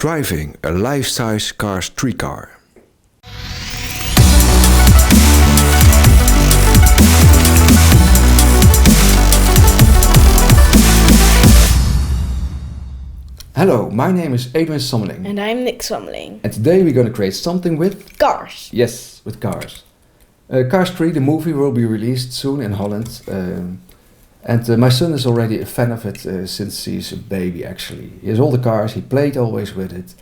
Driving a life-size Cars 3 car. Hello, my name is Edwin Sommeling. And I'm Nick Sommeling. And today we're going to create something with... Cars. Yes, with cars. Cars 3, the movie, will be released soon in Holland. My son is already a fan of it since he's a baby, actually. He has all the cars, he played always with it.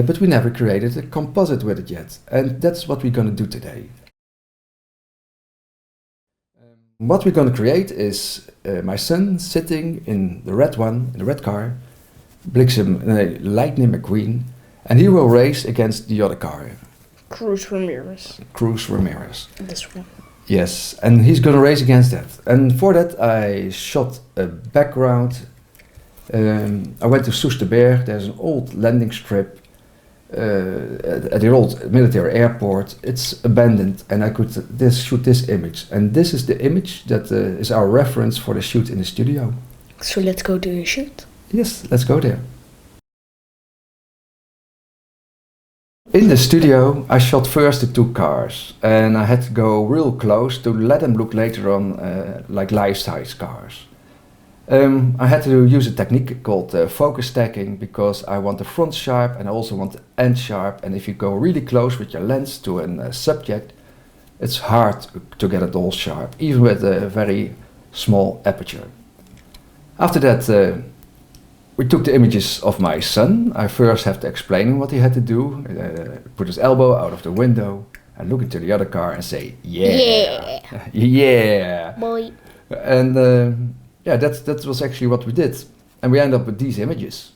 But we never created a composite with it yet. And that's what we're going to do today. What we're going to create is my son sitting in the red one, in the red car, Bliksem, Lightning McQueen, and he will race against the other car. Cruz Ramirez. Cruz Ramirez. This one. Yes, and he's gonna race against that. And for that I shot a background. I went to Soesterberg. There's an old landing strip at the old military airport. It's abandoned, and I could shoot this image. And this is the image that is our reference for the shoot in the studio. So let's go to the shoot. Yes, let's go there. In the studio, I shot first the two cars, and I had to go real close to let them look later on like life-size cars. I had to use a technique called focus stacking, because I want the front sharp and I also want the end sharp, and if you go really close with your lens to a subject, it's hard to get it all sharp, even with a very small aperture. After that, we took the images of my son. I first have to explain him what he had to do. Put his elbow out of the window and look into the other car and say, yeah, yeah, yeah. Boy. And yeah, that was actually what we did. And we end up with these images.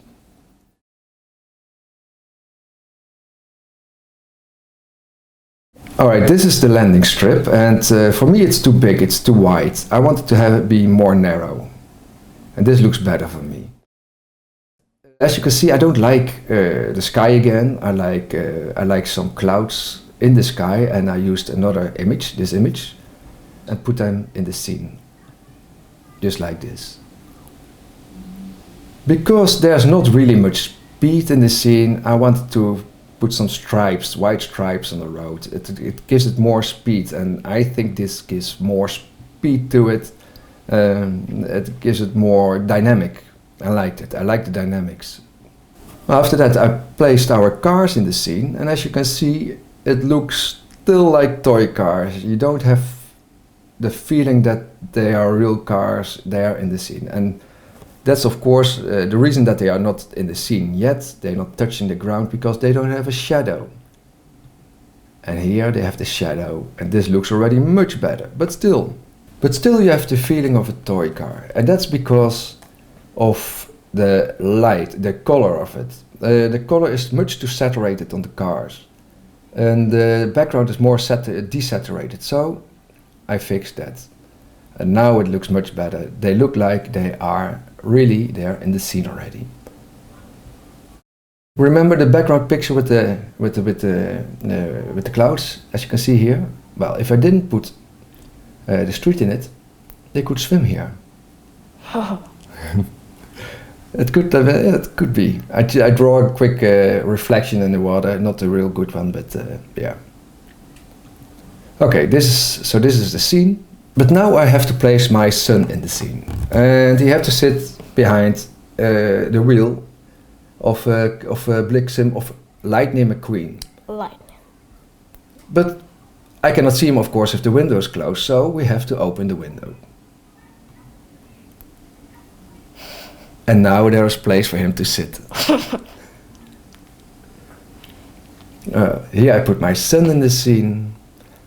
Alright, this is the landing strip, and for me it's too big, it's too wide. I wanted to have it be more narrow. And this looks better for me. As you can see, I don't like the sky again. I like some clouds in the sky, and I used another image, this image, and put them in the scene, just like this. Because there's not really much speed in the scene, I wanted to put some stripes, white stripes on the road. It gives it more speed, and I think this gives more speed to it. It gives it more dynamic. I liked it. I like the dynamics. After that, I placed our cars in the scene, and as you can see, it looks still like toy cars. You don't have the feeling that they are real cars there in the scene. And that's of course the reason that they are not in the scene yet. They're not touching the ground because they don't have a shadow. And here they have the shadow, and this looks already much better. But still you have the feeling of a toy car, and that's because of the light, the color of it. The color is much too saturated on the cars, and the background is more desaturated, so I fixed that. And now it looks much better. They look like they are really there in the scene already. Remember the background picture with the clouds, as you can see here? Well, if I didn't put the street in it, they could swim here. It could be. I draw a quick reflection in the water, not a real good one, but yeah. Okay, this is the scene. But now I have to place my son in the scene, and he has to sit behind the wheel of Bliksem of Lightning McQueen. Lightning. But I cannot see him, of course, if the window is closed, so we have to open the window. And now there is place for him to sit. Here I put my son in the scene.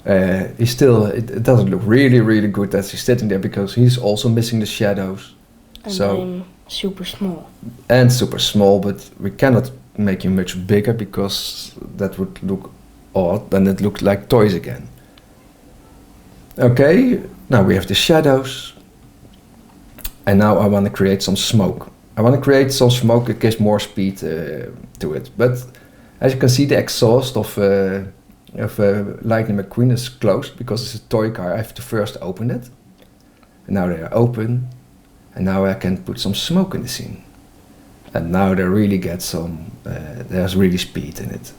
It doesn't look really good that he's sitting there, because he's also missing the shadows. And I'm super small. And super small, but we cannot make him much bigger because that would look odd, then it looks like toys again. Okay, now we have the shadows. And now I want to create some smoke. It gives more speed to it. But as you can see, the exhaust of Lightning McQueen is closed because it's a toy car. I have to first open it. And now they are open. And now I can put some smoke in the scene. And now they really get there's really speed in it.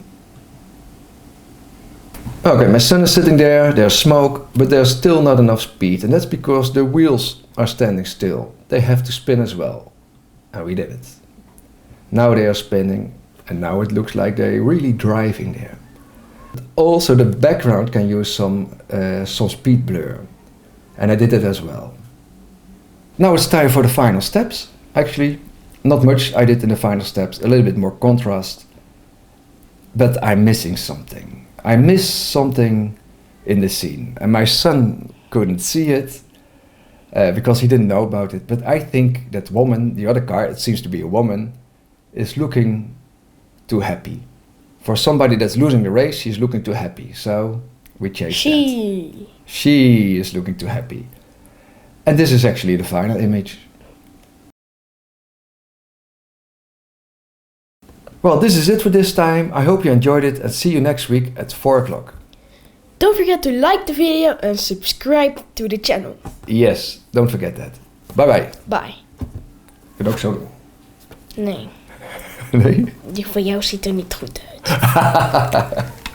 Okay, my son is sitting there, there's smoke, but there's still not enough speed. And that's because the wheels are standing still. They have to spin as well. And we did it. Now they are spinning, and now it looks like they're really driving there. Also, the background can use some speed blur. And I did it as well. Now it's time for the final steps. Actually, not much I did in the final steps, a little bit more contrast. But I'm missing something. I miss something in the scene. And my son couldn't see it because he didn't know about it. But I think that woman, the other car, it seems to be a woman, is looking too happy. For somebody that's losing the race, she's looking too happy. So we changed that. She is looking too happy. And this is actually the final image. Well, this is it for this time. I hope you enjoyed it and see you next week at 4 o'clock. Don't forget to like the video and subscribe to the channel. Yes, don't forget that. Bye bye. Bye. Kun je ook zo doen? Nee. Nee? Die van jou ziet er niet goed uit.